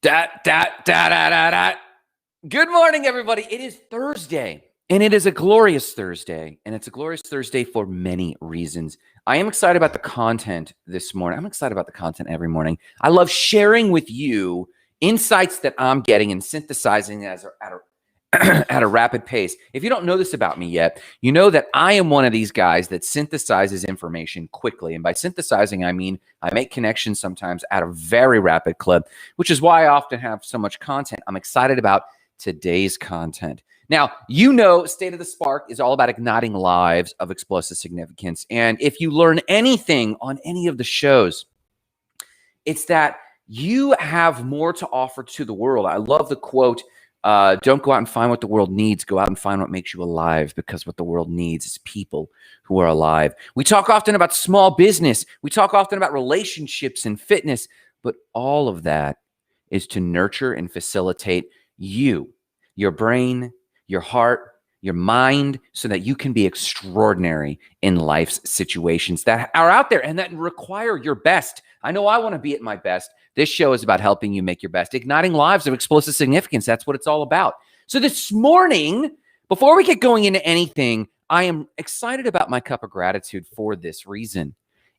Dat, dat, da, da, da, da. Good morning, everybody. It is Thursday, and it is a glorious Thursday, and it's a glorious Thursday for many reasons. I am excited about the content this morning. I'm excited about the content every morning. I love sharing with you insights that I'm getting and synthesizing at a rapid pace. If you don't know this about me yet, you know that I am one of these guys that synthesizes information quickly. And by synthesizing, I mean I make connections sometimes at a very rapid clip, which is why I often have so much content. I'm excited about today's content. Now, you know, State of the Spark is all about igniting lives of explosive significance. And if you learn anything on any of the shows, it's that you have more to offer to the world. I love the quote, don't go out and find what the world needs. Go out and find what makes you alive, because what the world needs is people who are alive. We talk often about small business. We talk often about relationships and fitness, but all of that is to nurture and facilitate you, your brain, your heart, your mind, so that you can be extraordinary in life's situations that are out there and that require your best. I know I want to be at my best. This show is about helping you make your best, igniting lives of explosive significance. That's what it's all about. So this morning, before we get going into anything, I am excited about my cup of gratitude for this reason.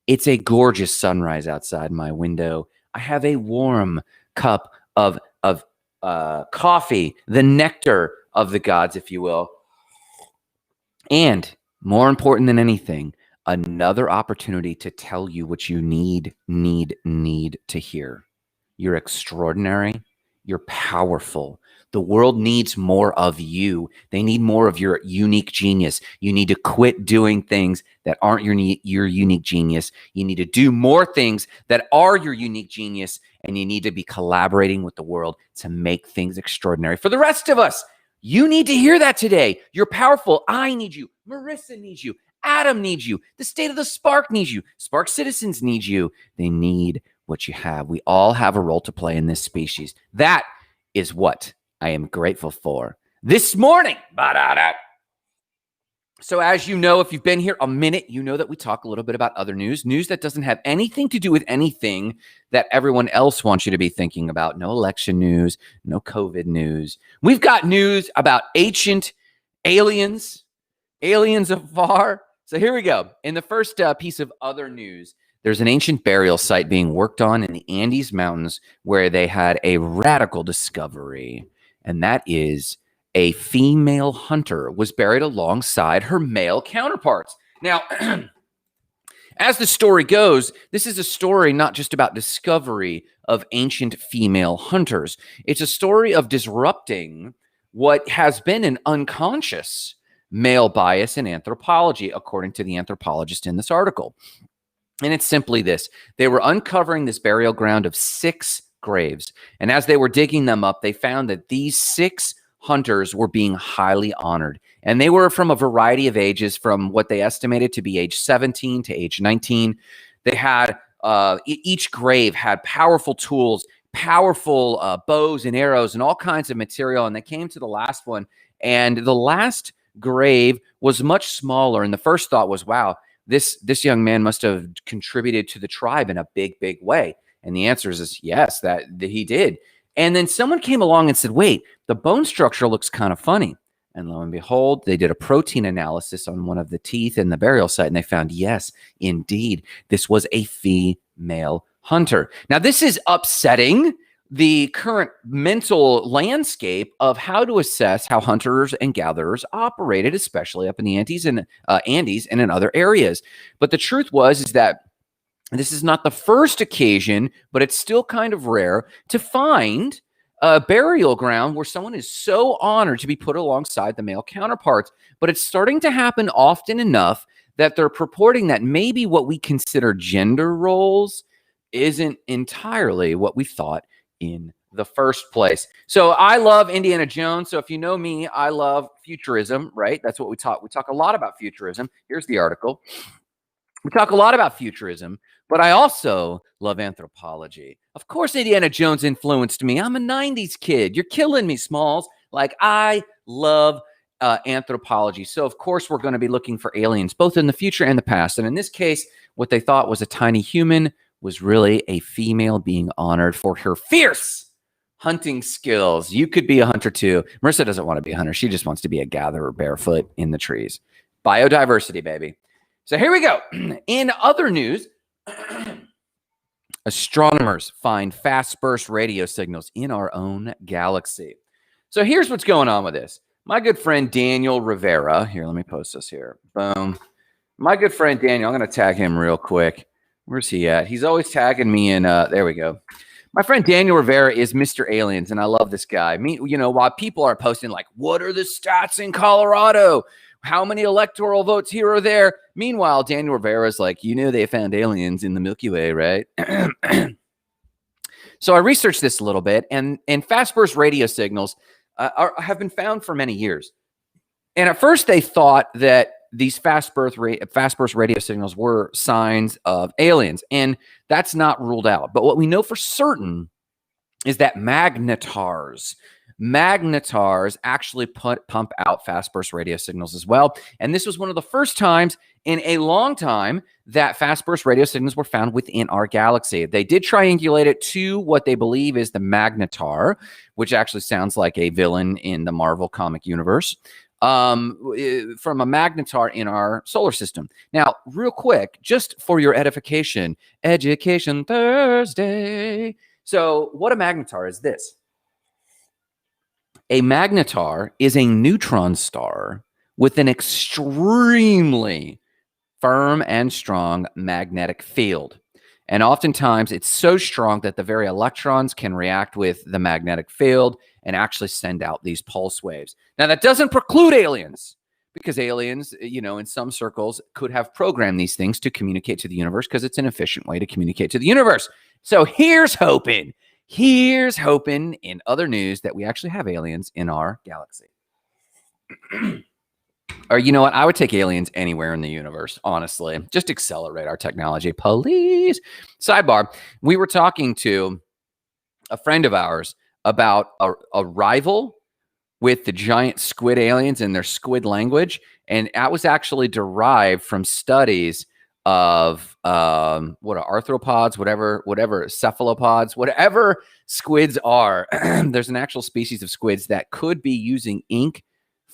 It's a gorgeous sunrise outside my window. I have a warm cup of coffee, the nectar of the gods, if you will. And more important than anything, another opportunity to tell you what you need to hear. You're extraordinary. You're powerful. The world needs more of you. They need more of your unique genius. You need to quit doing things that aren't your unique genius. You need to do more things that are your unique genius, and you need to be collaborating with the world to make things extraordinary. For the rest of us, you need to hear that today. You're powerful. I need you. Marissa needs you. Adam needs you. The State of the Spark needs you. Spark citizens need you. They need what you have. We all have a role to play in this species. That is what I am grateful for this morning. So as you know, if you've been here a minute, you know that we talk a little bit about other news that doesn't have anything to do with anything that everyone else wants you to be thinking about. No election news, no COVID news. We've got news about ancient aliens afar. So here we go. In the first piece of other news, there's an ancient burial site being worked on in the Andes Mountains where they had a radical discovery, and that is a female hunter was buried alongside her male counterparts. Now, as the story goes, this is a story not just about discovery of ancient female hunters. It's a story of disrupting what has been an unconscious male bias in anthropology, according to the anthropologist in this article. And it's simply this. They were uncovering this burial ground of 6 graves. And as they were digging them up, they found that these 6 hunters were being highly honored. And they were from a variety of ages, from what they estimated to be age 17 to age 19. They had, each grave had powerful tools, powerful bows and arrows and all kinds of material. And they came to the last one. And the last grave was much smaller. And the first thought was, wow, this young man must have contributed to the tribe in a big way. And the answer is yes, that he did. And then someone came along and said, wait, the bone structure looks kind of funny. And lo and behold, they did a protein analysis on one of the teeth in the burial site, and they found, yes, indeed, this was a female hunter. Now, this is upsetting the current mental landscape of how to assess how hunters and gatherers operated, especially up in the Andes and in other areas. But the truth is that this is not the first occasion, but it's still kind of rare to find a burial ground where someone is so honored to be put alongside the male counterparts. But it's starting to happen often enough that they're purporting that maybe what we consider gender roles isn't entirely what we thought in the first place. So I love Indiana Jones. So if you know me, I love futurism, right? That's what we talk. We talk a lot about futurism. Here's the article. We talk a lot about futurism, but I also love anthropology. Of course, Indiana Jones influenced me. I'm a 90s kid. You're killing me, Smalls. Like, I love anthropology. So, of course, we're going to be looking for aliens, both in the future and the past. And in this case, what they thought was a tiny human was really a female being honored for her fierce hunting skills. You could be a hunter too. Marissa doesn't want to be a hunter. She just wants to be a gatherer barefoot in the trees. Biodiversity, baby. So here we go. In other news, astronomers find fast burst radio signals in our own galaxy. So here's what's going on with this. My good friend Daniel Rivera, here, let me post this here. Boom. My good friend Daniel, I'm going to tag him real quick. Where's he at? He's always tagging me in, there we go. My friend Daniel Rivera is Mr. Aliens, and I love this guy. While people are posting like, what are the stats in Colorado? How many electoral votes here or there? Meanwhile, Daniel Rivera is like, they found aliens in the Milky Way, right? So I researched this a little bit, and fast burst radio signals have been found for many years. And at first, they thought that these fast burst radio signals were signs of aliens, and that's not ruled out. But what we know for certain is that magnetars actually pump out fast burst radio signals as well. And this was one of the first times in a long time that fast burst radio signals were found within our galaxy. They did triangulate it to what they believe is the magnetar, which actually sounds like a villain in the Marvel comic universe. From a magnetar in our solar system. Now, real quick, just for your edification, Education Thursday. So what a magnetar is this? A magnetar is a neutron star with an extremely firm and strong magnetic field. And oftentimes it's so strong that the very electrons can react with the magnetic field and actually send out these pulse waves. Now, that doesn't preclude aliens, because aliens, in some circles could have programmed these things to communicate to the universe, because it's an efficient way to communicate to the universe. So here's hoping in other news that we actually have aliens in our galaxy. Or you know what? I would take aliens anywhere in the universe, honestly. Just accelerate our technology, please. Sidebar, we were talking to a friend of ours about a rival with the giant squid aliens and their squid language. And that was actually derived from studies of what are arthropods, whatever cephalopods, whatever squids are. There's an actual species of squids that could be using ink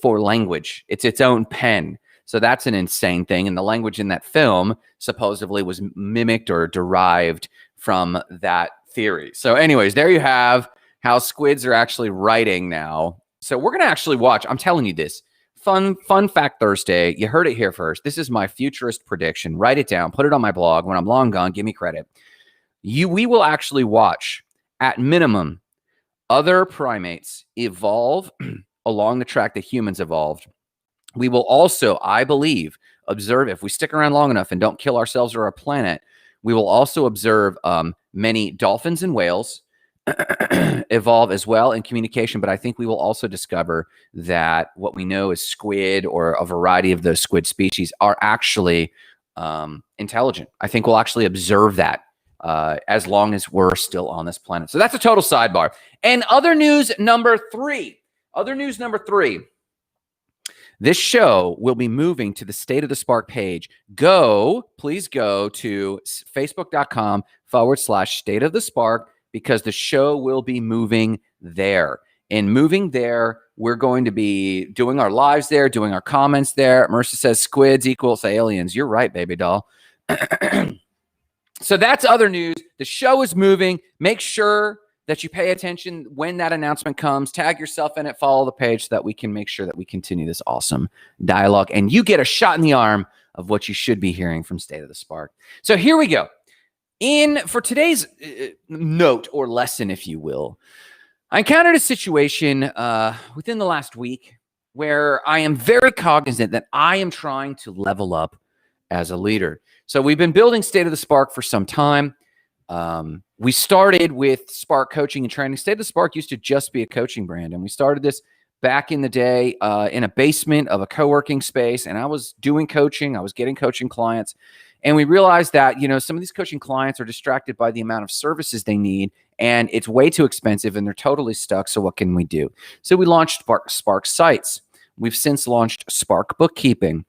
for language. It's its own pen. So that's an insane thing. And the language in that film supposedly was mimicked or derived from that theory. So anyways, there you have how squids are actually writing now. So we're going to actually watch. I'm telling you this. Fun fact Thursday. You heard it here first. This is my futurist prediction. Write it down. Put it on my blog. When I'm long gone, give me credit. We will actually watch, at minimum, other primates evolve along the track that humans evolved. We will also, I believe, observe, if we stick around long enough and don't kill ourselves or our planet, we will also observe many dolphins and whales evolve as well in communication. But I think we will also discover that what we know as squid, or a variety of those squid species, are actually intelligent. I think we'll actually observe that as long as we're still on this planet. So that's a total sidebar. And other news number three. This show will be moving to the State of the Spark page. Please go to facebook.com/State of the Spark, because the show will be moving there. And moving there, we're going to be doing our lives there, doing our comments there. Marissa says squids equals aliens. You're right, baby doll. So that's other news. The show is moving. Make sure that you pay attention when that announcement comes. Tag yourself in it, follow the page, so that we can make sure that we continue this awesome dialogue and you get a shot in the arm of what you should be hearing from State of the Spark. So here we go. For today's note or lesson, if you will, I encountered a situation within the last week where I am very cognizant that I am trying to level up as a leader. So we've been building State of the Spark for some time. We started with Spark Coaching and Training. State of the Spark used to just be a coaching brand, and we started this back in the day in a basement of a co-working space, and I was doing coaching. I was getting coaching clients, and we realized that, some of these coaching clients are distracted by the amount of services they need, and it's way too expensive, and they're totally stuck. So what can we do? So we launched Spark Sites. We've since launched Spark Bookkeeping.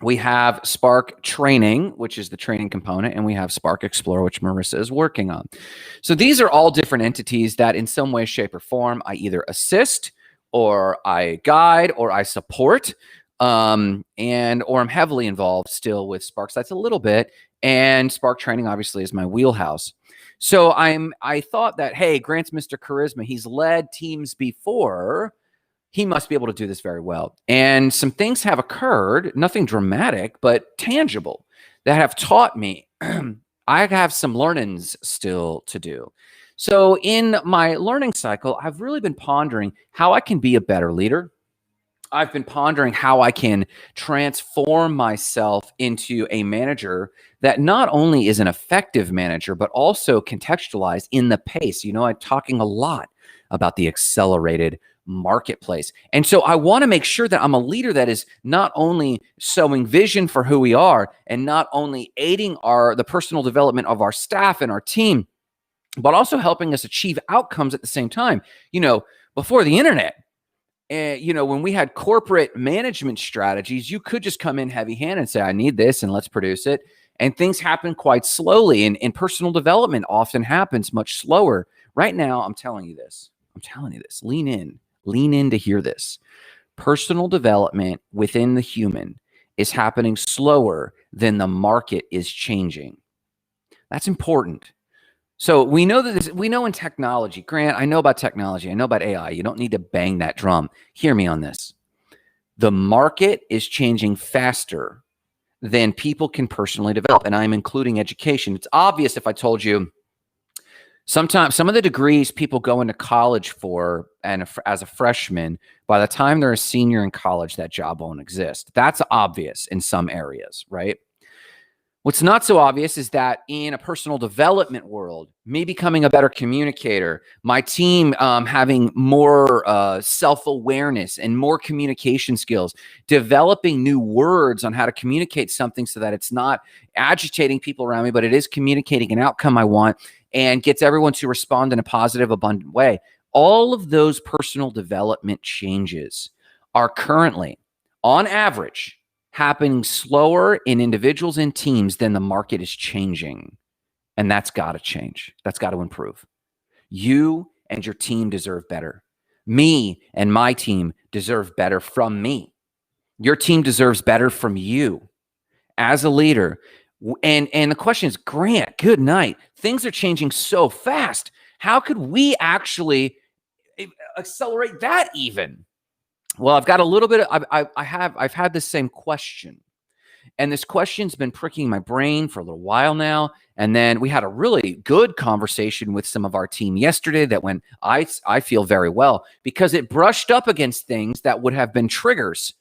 We have Spark Training, which is the training component, and we have Spark Explore, which Marissa is working on. So these are all different entities that in some way, shape, or form, I either assist or I guide or I support, or I'm heavily involved still with Spark Sites a little bit, and Spark Training obviously is my wheelhouse. So I thought that, hey, Grant's Mr. Charisma. He's led teams before. He must be able to do this very well. And some things have occurred, nothing dramatic, but tangible, that have taught me I have some learnings still to do. So in my learning cycle, I've really been pondering how I can be a better leader. I've been pondering how I can transform myself into a manager that not only is an effective manager, but also contextualized in the pace. You know, I'm talking a lot about the accelerated marketplace. And so I want to make sure that I'm a leader that is not only sowing vision for who we are and not only aiding the personal development of our staff and our team, but also helping us achieve outcomes at the same time. You know, before the internet, when we had corporate management strategies, you could just come in heavy-handed and say, I need this and let's produce it. And things happen quite slowly. And personal development often happens much slower. Right now, I'm telling you this. Lean in to hear this. Personal development within the human is happening slower than the market is changing. That's important. So we know that we know in technology, Grant, I know about technology. I know about AI. You don't need to bang that drum. Hear me on this. The market is changing faster than people can personally develop. And I'm including education. It's obvious if I told you sometimes some of the degrees people go into college for and as a freshman, by the time they're a senior in college, that job won't exist. That's obvious in some areas, right? What's not so obvious is that in a personal development world, me becoming a better communicator, my team having more self-awareness and more communication skills, developing new words on how to communicate something so that it's not agitating people around me, but it is communicating an outcome I want and gets everyone to respond in a positive, abundant way. All of those personal development changes are currently, on average, happening slower in individuals and teams than the market is changing. And that's got to change. That's got to improve. You and your team deserve better. Me and my team deserve better from me. Your team deserves better from you as a leader. And the question is, Grant, good night. Things are changing so fast. How could we actually accelerate that even? Well, I've got a little bit of, I've had the same question, and this question's been pricking my brain for a little while now. And then we had a really good conversation with some of our team yesterday that went, I feel very well, because it brushed up against things that would have been triggers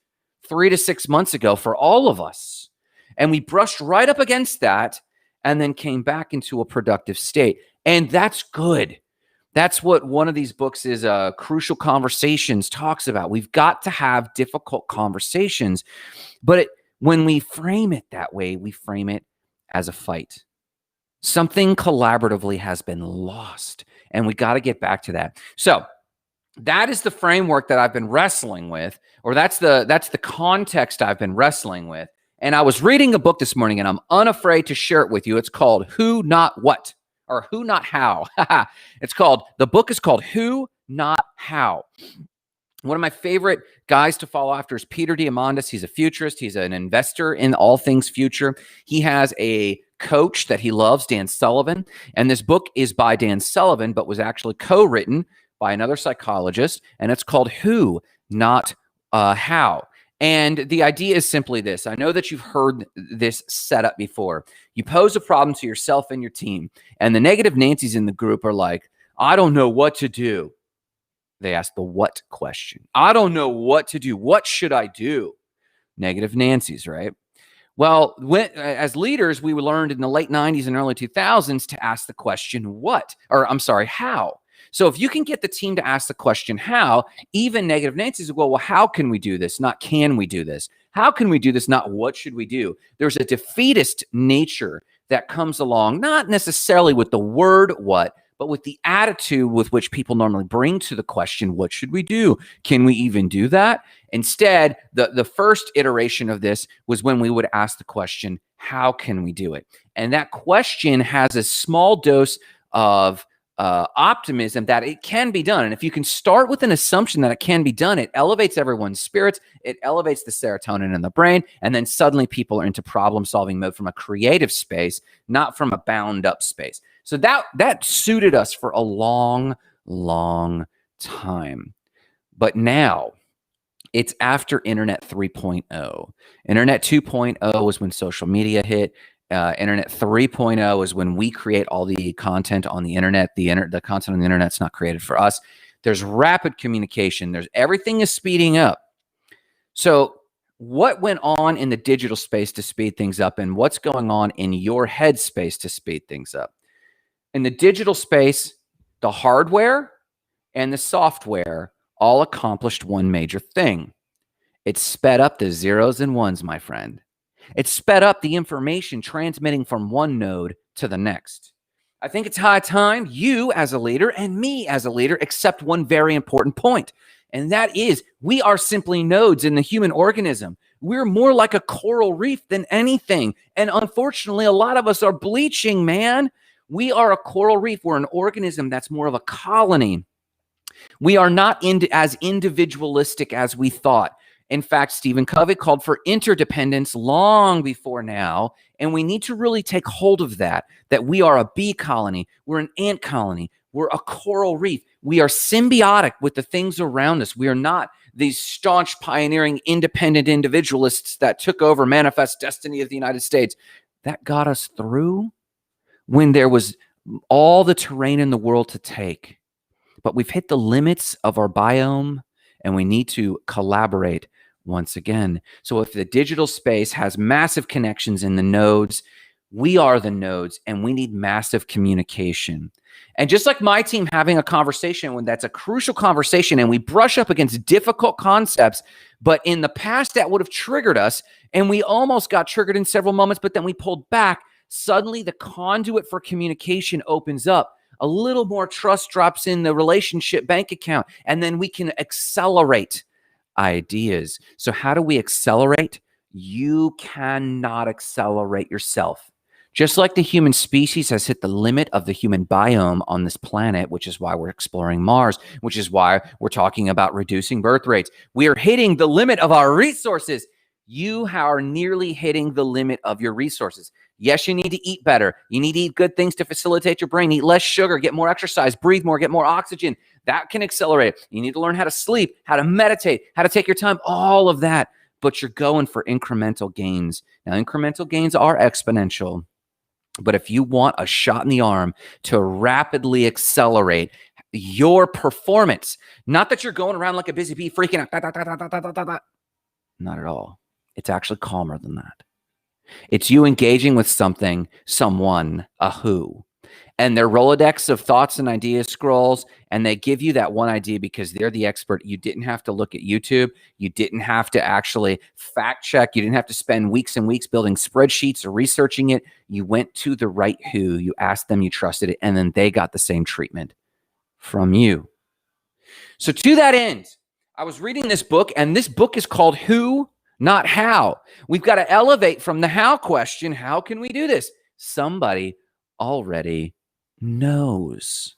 3 to 6 months ago for all of us. And we brushed right up against that and then came back into a productive state. And that's good. That's what one of these books is, Crucial Conversations, talks about. We've got to have difficult conversations. But when we frame it that way, we frame it as a fight. Something collaboratively has been lost, and we got to get back to that. So that is the framework that I've been wrestling with, or that's the context I've been wrestling with. And I was reading a book this morning, and I'm unafraid to share it with you. It's called Who, Not What. Or Who, Not How. The book is called Who, Not How. One of my favorite guys to follow after is Peter Diamandis. He's a futurist. He's an investor in all things future. He has a coach that he loves, Dan Sullivan. And this book is by Dan Sullivan, but was actually co-written by another psychologist. And it's called Who, Not How. And the idea is simply this. I know that you've heard this setup before. You pose a problem to yourself and your team, and the negative Nancy's in the group are like, I don't know what to do. They ask the what question. I don't know what to do. What should I do? Negative Nancy's, right? Well, as leaders, we learned in the late 90s and early 2000s to ask the question how. So if you can get the team to ask the question how, even negative Nancy's will go, well, how can we do this? Not can we do this? How can we do this? Not what should we do? There's a defeatist nature that comes along, not necessarily with the word what, but with the attitude with which people normally bring to the question, what should we do? Can we even do that? Instead, the first iteration of this was when we would ask the question, how can we do it? And that question has a small dose of optimism that it can be done. And if you can start with an assumption that it can be done, it elevates everyone's spirits, it elevates the serotonin in the brain, and then suddenly people are into problem-solving mode from a creative space, not from a bound-up space. So that suited us for a long, long time. But now, it's after Internet 3.0. Internet 2.0 was when social media hit. Internet 3.0 is when we create all the content on the internet. The content on the internet's not created for us. There's rapid communication. Everything is speeding up. So what went on in the digital space to speed things up, and what's going on in your head space to speed things up? In the digital space, the hardware and the software all accomplished one major thing. It sped up the zeros and ones, my friend. It sped up the information transmitting from one node to the next. I think it's high time you as a leader and me as a leader accept one very important point, and that is we are simply nodes in the human organism. We're more like a coral reef than anything, and unfortunately, a lot of us are bleaching, man. We are a coral reef. We're an organism that's more of a colony. We are not as individualistic as we thought. In fact, Stephen Covey called for interdependence long before now, and we need to really take hold of that we are a bee colony, we're an ant colony, we're a coral reef. We are symbiotic with the things around us. We are not these staunch, pioneering, independent individualists that took over manifest destiny of the United States. That got us through when there was all the terrain in the world to take. But we've hit the limits of our biome, and we need to collaborate once again. So if the digital space has massive connections in the nodes, we are the nodes, and we need massive communication. And just like my team having a conversation when that's a crucial conversation and we brush up against difficult concepts, but in the past that would have triggered us, and we almost got triggered in several moments, but then we pulled back. Suddenly the conduit for communication opens up. A little more trust drops in the relationship bank account, and then we can accelerate ideas. So how do we accelerate? You cannot accelerate yourself. Just like the human species has hit the limit of the human biome on this planet, which is why we're exploring Mars, which is why we're talking about reducing birth rates. We are hitting the limit of our resources. You are nearly hitting the limit of your resources. Yes, you need to eat better. You need to eat good things to facilitate your brain. Eat less sugar, get more exercise, breathe more, get more oxygen. That can accelerate it. You need to learn how to sleep, how to meditate, how to take your time, all of that. But you're going for incremental gains. Now, incremental gains are exponential. But if you want a shot in the arm to rapidly accelerate your performance, not that you're going around like a busy bee freaking out, not at all. It's actually calmer than that. It's you engaging with something, someone, a who, and their Rolodex of thoughts and ideas scrolls, and they give you that one idea because they're the expert. You didn't have to look at YouTube. You didn't have to actually fact check. You didn't have to spend weeks and weeks building spreadsheets or researching it. You went to the right who. You asked them, you trusted it, and then they got the same treatment from you. So to that end, I was reading this book, and this book is called Who, Not How. We've got to elevate from the how question. How can we do this? Somebody already knows.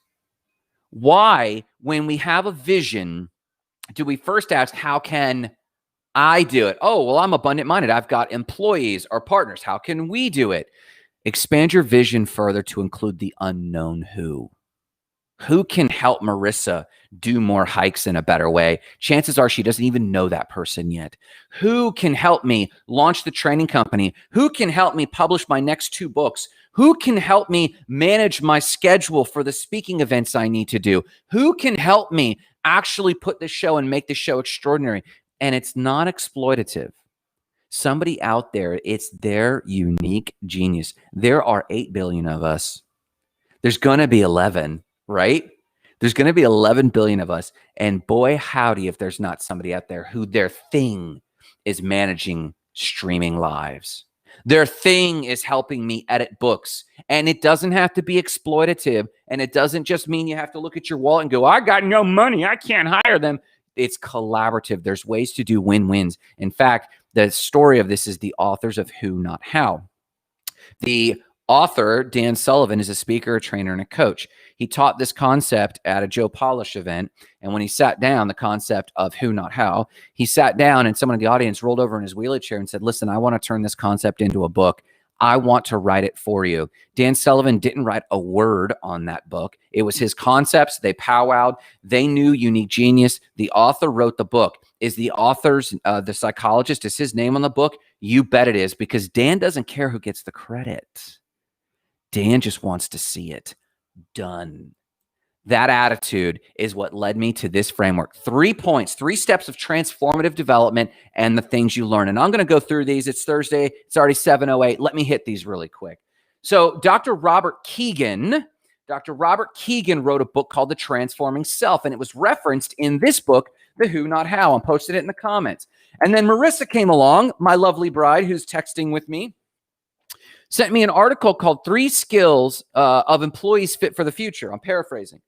Why, when we have a vision, do we first ask, how can I do it? Oh, well, I'm abundant-minded. I've got employees or partners. How can we do it? Expand your vision further to include the unknown who. Who can help Marissa do more hikes in a better way? Chances are she doesn't even know that person yet. Who can help me launch the training company? Who can help me publish my next 2 books? Who can help me manage my schedule for the speaking events I need to do? Who can help me actually put the show and make the show extraordinary? And it's not exploitative. Somebody out there, it's their unique genius. There are 8 billion of us. There's going to be 11. Right? There's going to be 11 billion of us. And boy, howdy, if there's not somebody out there who their thing is managing streaming lives. Their thing is helping me edit books. And it doesn't have to be exploitative. And it doesn't just mean you have to look at your wallet and go, I got no money, I can't hire them. It's collaborative. There's ways to do win-wins. In fact, the story of this is the authors of Who, Not How. The author, Dan Sullivan, is a speaker, a trainer, and a coach. He taught this concept at a Joe Polish event. And when he sat down, the concept of Who, Not How, he sat down and someone in the audience rolled over in his wheelchair and said, listen, I want to turn this concept into a book. I want to write it for you. Dan Sullivan didn't write a word on that book. It was his concepts. They powwowed. They knew unique genius. The author wrote the book. Is the author's, the psychologist, is his name on the book? You bet it is, because Dan doesn't care who gets the credit. Dan just wants to see it done. That attitude is what led me to this framework. 3 points, 3 steps of transformative development and the things you learn. And I'm going to go through these. It's Thursday. It's already 7:08. Let me hit these really quick. So Dr. Robert Keegan wrote a book called The Transforming Self, and it was referenced in this book, The Who, Not How. I posted it in the comments. And then Marissa came along, my lovely bride who's texting with me, sent me an article called 3 Skills of Employees Fit for the Future. I'm paraphrasing.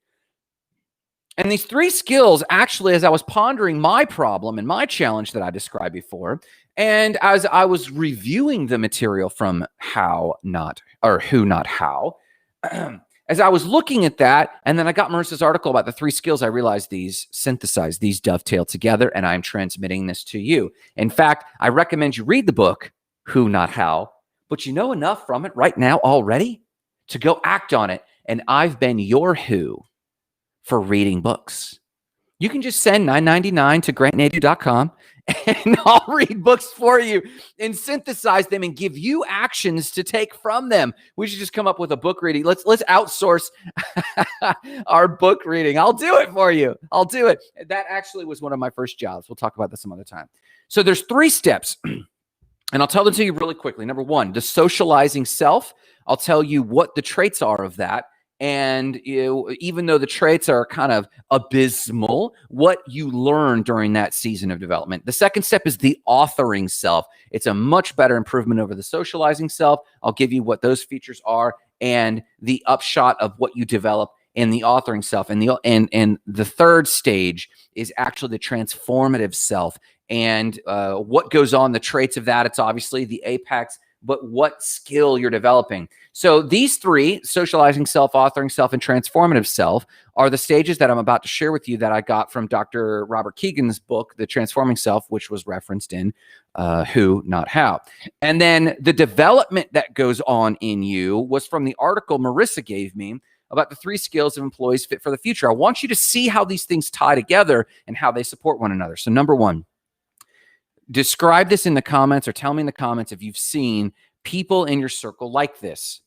And these 3 skills, actually, as I was pondering my problem and my challenge that I described before, and as I was reviewing the material from Who, Not How, as I was looking at that, and then I got Marissa's article about the 3 skills, I realized these synthesize, these dovetail together, and I'm transmitting this to you. In fact, I recommend you read the book, Who, Not How, but you know enough from it right now already to go act on it. And I've been your who for reading books. You can just send $9.99 to grantnative.com and I'll read books for you and synthesize them and give you actions to take from them. We should just come up with a book reading. Let's outsource our book reading. I'll do it for you. I'll do it. That actually was one of my first jobs. We'll talk about this some other time. So there's 3 steps. And I'll tell them to you really quickly. Number 1, the socializing self. I'll tell you what the traits are of that. And even though the traits are kind of abysmal, what you learn during that season of development. The second step is the authoring self. It's a much better improvement over the socializing self. I'll give you what those features are and the upshot of what you develop in the authoring self. And the third stage is actually the transformative self. And what goes on, the traits of that, it's obviously the apex, but what skill you're developing. So these 3, socializing self, authoring self, and transformative self, are the stages that I'm about to share with you that I got from Dr. Robert Keegan's book, The Transforming Self, which was referenced in Who, Not How. And then the development that goes on in you was from the article Marissa gave me about the 3 skills of employees fit for the future. I want you to see how these things tie together and how they support one another. So number 1, describe this in the comments or tell me in the comments if you've seen people in your circle like this.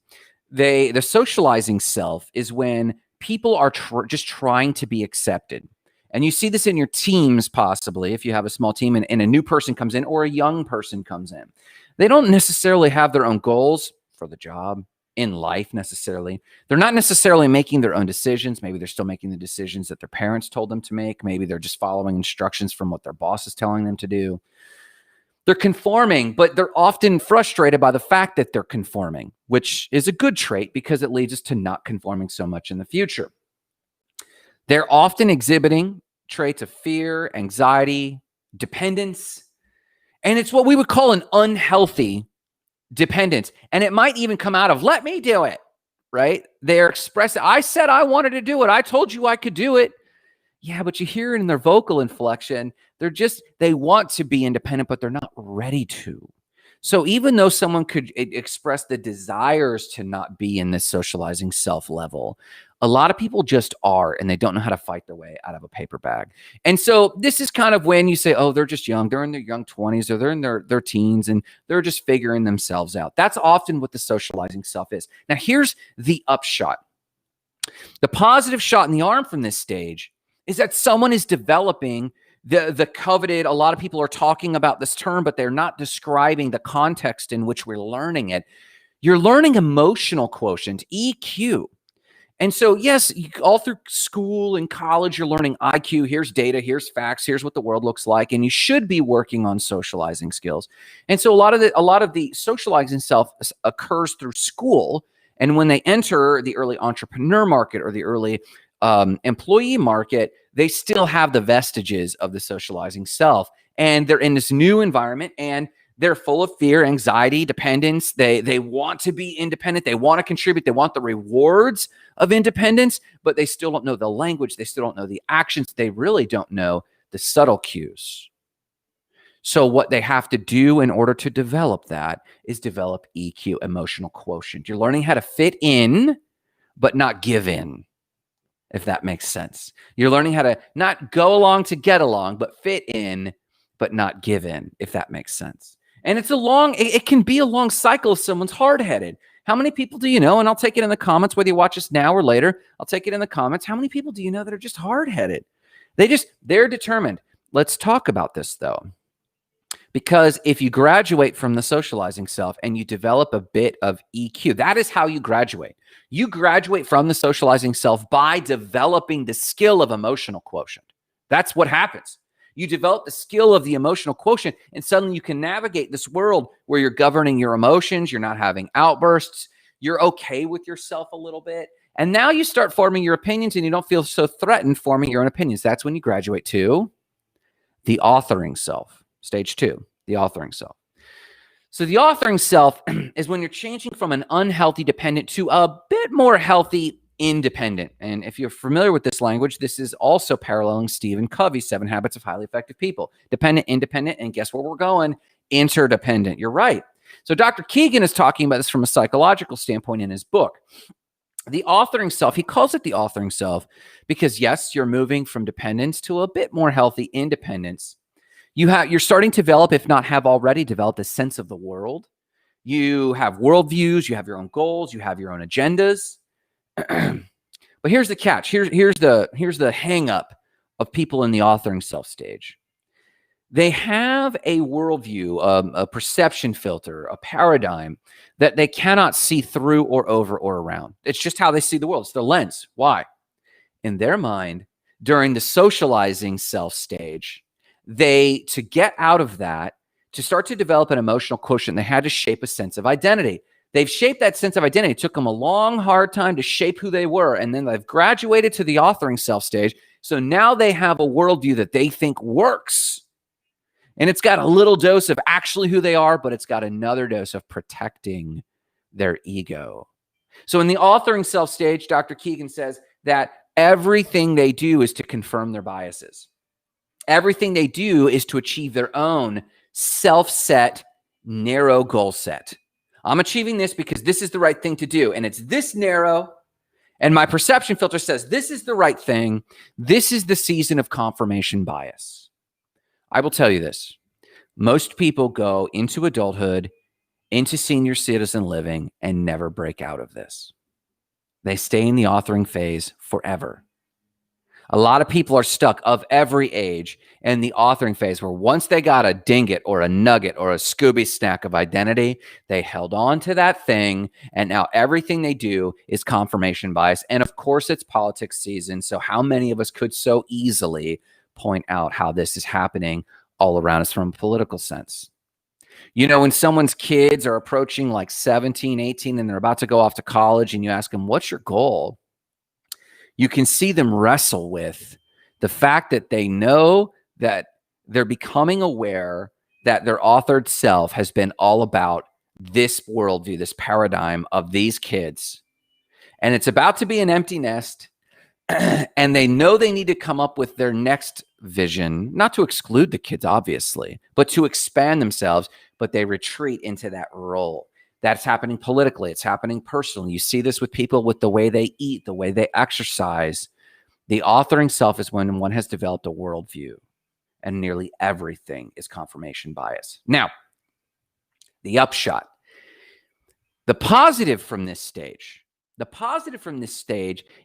The socializing self is when people are just trying to be accepted. And you see this in your teams, possibly, if you have a small team and a new person comes in or a young person comes in. They don't necessarily have their own goals for the job, in life necessarily. They're not necessarily making their own decisions. Maybe they're still making the decisions that their parents told them to make. Maybe they're just following instructions from what their boss is telling them to do. They're conforming, but they're often frustrated by the fact that they're conforming, which is a good trait because it leads us to not conforming so much in the future. They're often exhibiting traits of fear, anxiety, dependence, and it's what we would call an unhealthy dependence. And it might even come out of, let me do it, right? They're expressing, I said I wanted to do it. I told you I could do it. Yeah, but you hear it in their vocal inflection. They want to be independent, but they're not ready to. So even though someone could express the desires to not be in this socializing self level, a lot of people just are, and they don't know how to fight their way out of a paper bag. And so this is kind of when you say, oh, they're just young. They're in their young 20s or they're in their teens and they're just figuring themselves out. That's often what the socializing self is. Now, here's the upshot. The positive shot in the arm from this stage is that someone is developing the coveted, a lot of people are talking about this term, but they're not describing the context in which we're learning it. You're learning emotional quotient, EQ. And so, yes, all through school and college, you're learning IQ. Here's data, here's facts, here's what the world looks like, and you should be working on socializing skills. And so, a lot of the socializing self occurs through school. And when they enter the early entrepreneur market or the early employee market, they still have the vestiges of the socializing self, and they're in this new environment, and they're full of fear, anxiety, dependence. They want to be independent. They want to contribute. They want the rewards of independence, but they still don't know the language. They still don't know the actions. They really don't know the subtle cues. So what they have to do in order to develop that is develop EQ, emotional quotient. You're learning how to fit in, but not give in, if that makes sense. You're learning how to not go along to get along, but fit in, but not give in, if that makes sense. And it can be a long cycle if someone's hard-headed. How many people do you know? And I'll take it in the comments, whether you watch us now or later. I'll take it in the comments. How many people do you know that are just hard-headed? They're determined. Let's talk about this, though. Because if you graduate from the socializing self and you develop a bit of EQ, that is how you graduate. You graduate from the socializing self by developing the skill of emotional quotient. That's what happens. You develop the skill of the emotional quotient, and suddenly you can navigate this world where you're governing your emotions, you're not having outbursts, you're okay with yourself a little bit. And now you start forming your opinions, and you don't feel so threatened forming your own opinions. That's when you graduate to the authoring self. Stage 2, the authoring self. So the authoring self is when you're changing from an unhealthy dependent to a bit more healthy independent. And if you're familiar with this language, this is also paralleling Stephen Covey's 7 Habits of Highly Effective People. Dependent, independent, and guess where we're going? Interdependent. You're right. So Dr. Keegan is talking about this from a psychological standpoint in his book. The authoring self, he calls it the authoring self because, yes, you're moving from dependence to a bit more healthy independence. You're starting to develop, if not have already developed, a sense of the world. You have worldviews, you have your own goals, you have your own agendas. But here's the catch. Here's the hang up of people in the authoring self stage. They have a worldview, a perception filter, a paradigm that they cannot see through or over or around. It's just how they see the world. It's their lens. Why? In their mind, during the socializing self stage, to get out of that, to start to develop an emotional quotient, they had to shape a sense of identity. They've shaped that sense of identity. It took them a long, hard time to shape who they were. And then they've graduated to the authoring self stage. So now they have a worldview that they think works. And it's got a little dose of actually who they are, but it's got another dose of protecting their ego. So in the authoring self stage, Dr. Keegan says that everything they do is to confirm their biases. Everything they do is to achieve their own self-set, narrow goal set. I'm achieving this because this is the right thing to do. And it's this narrow. And my perception filter says this is the right thing. This is the season of confirmation bias. I will tell you this. Most people go into adulthood, into senior citizen living, and never break out of this. They stay in the authoring phase forever. A lot of people are stuck of every age in the authoring phase where once they got a dinget or a nugget or a Scooby snack of identity, they held on to that thing. And now everything they do is confirmation bias. And of course, it's politics season. So how many of us could so easily point out how this is happening all around us from a political sense? You know, when someone's kids are approaching like 17, 18, and they're about to go off to college and you ask them, what's your goal? You can see them wrestle with the fact that they know that they're becoming aware that their authored self has been all about this worldview, this paradigm of these kids. And it's about to be an empty nest. And they know they need to come up with their next vision, not to exclude the kids, obviously, but to expand themselves. But they retreat into that role. That's happening politically. It's happening personally. You see this with people with the way they eat, the way they exercise. The authoring self is when one has developed a worldview, and nearly everything is confirmation bias. Now, the upshot. The positive from this stage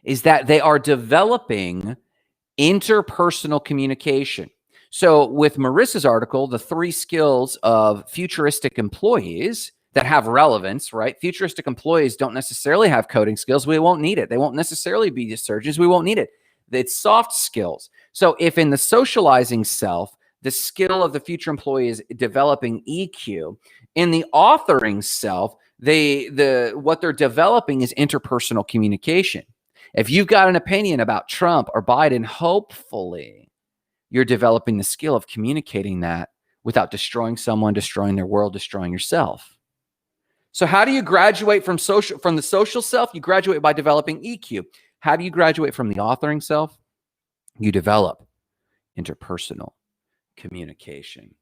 is that they are developing interpersonal communication. So with Marissa's article, The 3 Skills of Futuristic Employees, that have relevance, right? Futuristic employees don't necessarily have coding skills. We won't need it. They won't necessarily be surgeons. We won't need it. It's soft skills. So if in the socializing self, the skill of the future employee is developing EQ, in the authoring self, what they're developing is interpersonal communication. If you've got an opinion about Trump or Biden, hopefully you're developing the skill of communicating that without destroying someone, destroying their world, destroying yourself. So how do you graduate from the social self? You graduate by developing EQ. How do you graduate from the authoring self? You develop interpersonal communication.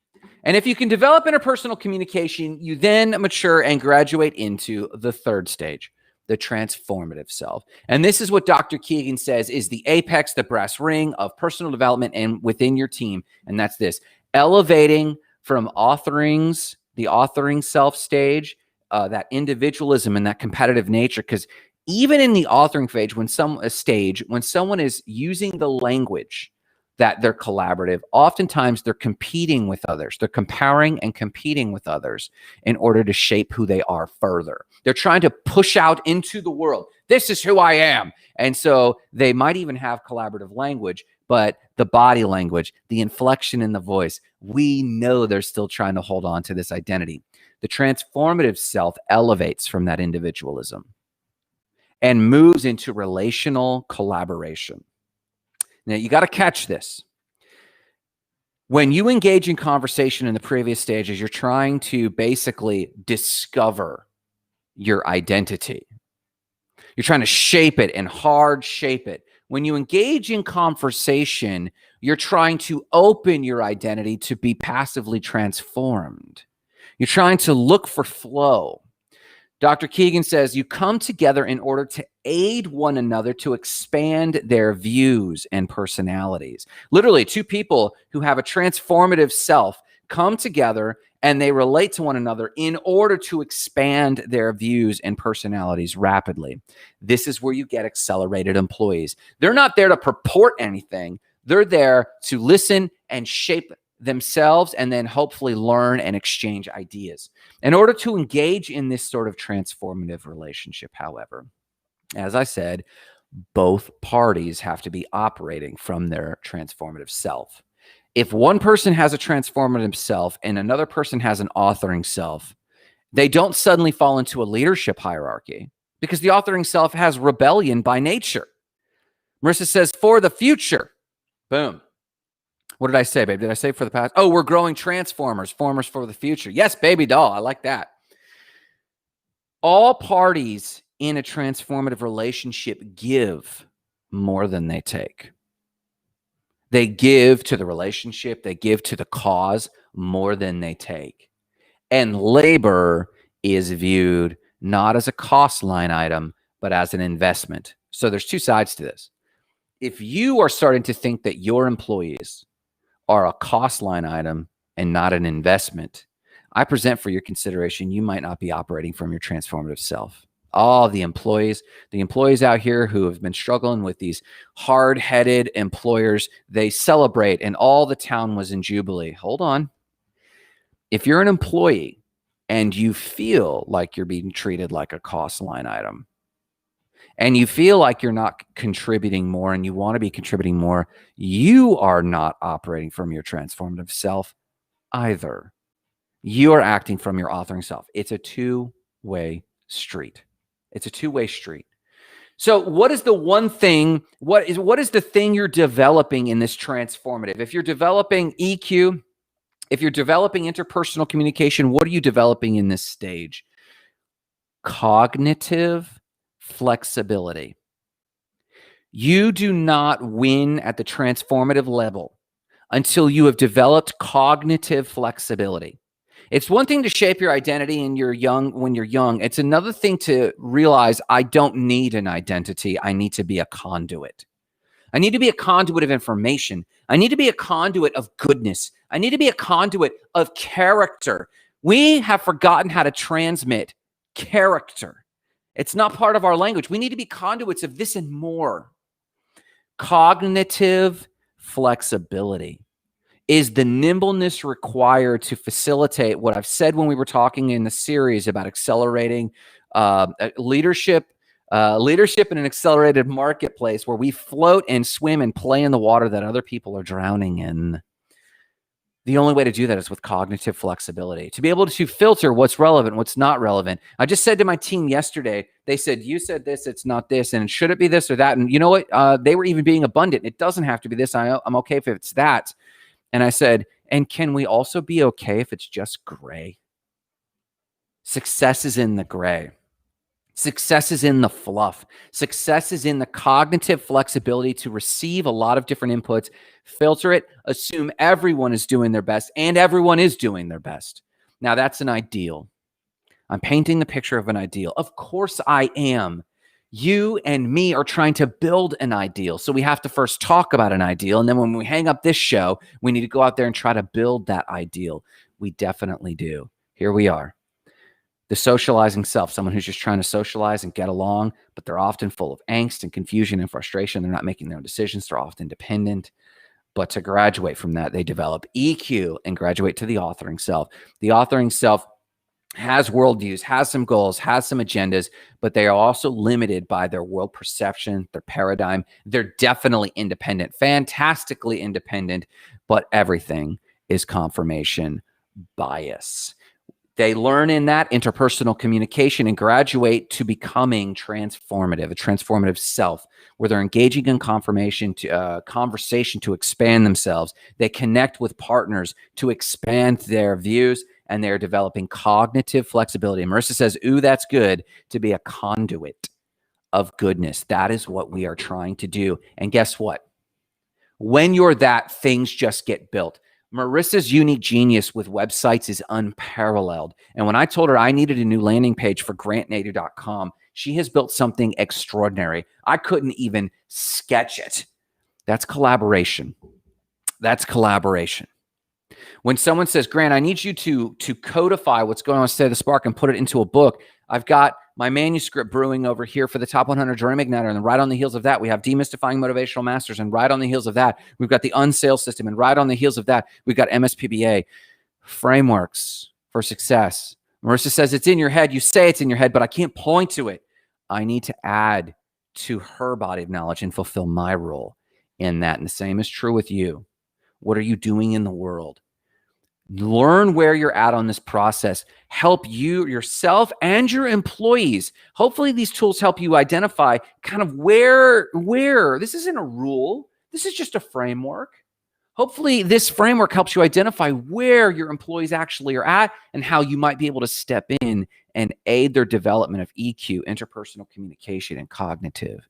And if you can develop interpersonal communication, you then mature and graduate into the third stage, the transformative self. And this is what Dr. Keegan says is the apex, the brass ring of personal development and within your team. And that's this: elevating from the authoring self stage, that individualism and that competitive nature. Because even in the authoring phase, when someone is using the language that they're collaborative, oftentimes they're competing with others. They're comparing and competing with others in order to shape who they are further. They're trying to push out into the world. This is who I am. And so they might even have collaborative language, but the body language, the inflection in the voice, we know they're still trying to hold on to this identity. The transformative self elevates from that individualism and moves into relational collaboration. Now, you got to catch this. When you engage in conversation in the previous stages, you're trying to basically discover your identity. You're trying to shape it and hard shape it. When you engage in conversation, you're trying to open your identity to be passively transformed. You're trying to look for flow. Dr. Keegan says you come together in order to aid one another to expand their views and personalities. Literally, two people who have a transformative self come together and they relate to one another in order to expand their views and personalities rapidly. This is where you get accelerated employees. They're not there to purport anything. They're there to listen and shape themselves and then hopefully learn and exchange ideas. In order to engage in this sort of transformative relationship, however, as I said, both parties have to be operating from their transformative self. If one person has a transformative self and another person has an authoring self, they don't suddenly fall into a leadership hierarchy because the authoring self has rebellion by nature. Marissa says, for the future. Boom. What did I say, babe? Did I say for the past? Oh, we're growing transformers, formers for the future. Yes, baby doll. I like that. All parties in a transformative relationship give more than they take. They give to the relationship. They give to the cause more than they take. And labor is viewed not as a cost line item, but as an investment. So there's two sides to this. If you are starting to think that your employees are a cost line item and not an investment, I present for your consideration, you might not be operating from your transformative self. All the employees out here who have been struggling with these hard-headed employers, they celebrate and all the town was in jubilee. Hold on. If you're an employee and you feel like you're being treated like a cost line item, and you feel like you're not contributing more and you want to be contributing more, you are not operating from your transformative self either. You are acting from your authoring self. It's a two-way street. It's a two-way street. So what is the one thing, what is the thing you're developing in this transformative? If you're developing EQ, if you're developing interpersonal communication, what are you developing in this stage? Cognitive flexibility. You do not win at the transformative level until you have developed cognitive flexibility. It's one thing to shape your identity when you're young. It's another thing to realize I don't need an identity. I need to be a conduit. I need to be a conduit of information. I need to be a conduit of goodness. I need to be a conduit of character. We have forgotten how to transmit character. It's not part of our language. We need to be conduits of this and more. Cognitive flexibility. is the nimbleness required to facilitate what I've said when we were talking in the series about accelerating leadership in an accelerated marketplace where we float and swim and play in the water that other people are drowning in. The only way to do that is with cognitive flexibility, to be able to filter what's relevant, what's not relevant. I just said to my team yesterday, they said, you said this, it's not this, and should it be this or that? And you know what? They were even being abundant. It doesn't have to be this. I'm okay if it's that. And I said, and can we also be okay if it's just gray? Success is in the gray. Success is in the fluff. Success is in the cognitive flexibility to receive a lot of different inputs, filter it, assume everyone is doing their best, and everyone is doing their best. Now, that's an ideal. I'm painting the picture of an ideal. Of course I am. You and me are trying to build an ideal. So we have to first talk about an ideal. And then when we hang up this show, we need to go out there and try to build that ideal. We definitely do. Here we are. The socializing self, someone who's just trying to socialize and get along, but they're often full of angst and confusion and frustration. They're not making their own decisions. They're often dependent. But to graduate from that, they develop EQ and graduate to the authoring self. The authoring self has worldviews, has some goals, has some agendas, but they are also limited by their world perception, their paradigm. They're definitely independent, fantastically independent, but everything is confirmation bias. They learn in that interpersonal communication and graduate to becoming transformative, a transformative self, where they're engaging in conversation to expand themselves. They connect with partners to expand their views, and they're developing cognitive flexibility. And Marissa says, ooh, that's good, to be a conduit of goodness. That is what we are trying to do. And guess what? When you're that, things just get built. Marissa's unique genius with websites is unparalleled. And when I told her I needed a new landing page for grantnader.com, she has built something extraordinary. I couldn't even sketch it. That's collaboration. That's collaboration. When someone says, Grant, I need you to codify what's going on with State of the Spark and put it into a book, I've got my manuscript brewing over here for the Top 100 Dream Igniter. And right on the heels of that, we have Demystifying Motivational Masters. And right on the heels of that, we've got the Unsales System. And right on the heels of that, we've got MSPBA, Frameworks for Success. Marissa says it's in your head. You say it's in your head, but I can't point to it. I need to add to her body of knowledge and fulfill my role in that. And the same is true with you. What are you doing in the world? Learn where you're at on this process. Help you, yourself, and your employees. Hopefully these tools help you identify kind of where this isn't a rule. This is just a framework. Hopefully this framework helps you identify where your employees actually are at and how you might be able to step in and aid their development of EQ, interpersonal communication, and cognitive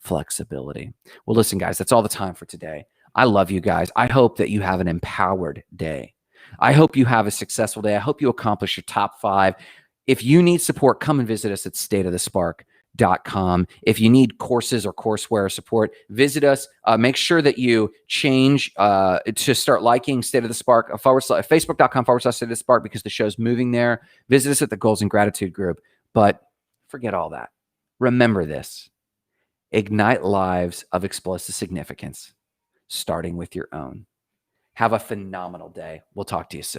flexibility. Well, listen, guys, that's all the time for today. I love you guys. I hope that you have an empowered day. I hope you have a successful day. I hope you accomplish your top 5. If you need support, come and visit us at stateofthespark.com. If you need courses or courseware support, visit us. Make sure that you change to start liking State of the Spark, Facebook.com/State of the Spark, because the show's moving there. Visit us at the Goals and Gratitude group. But forget all that. Remember this. Ignite lives of explosive significance, starting with your own. Have a phenomenal day. We'll talk to you soon.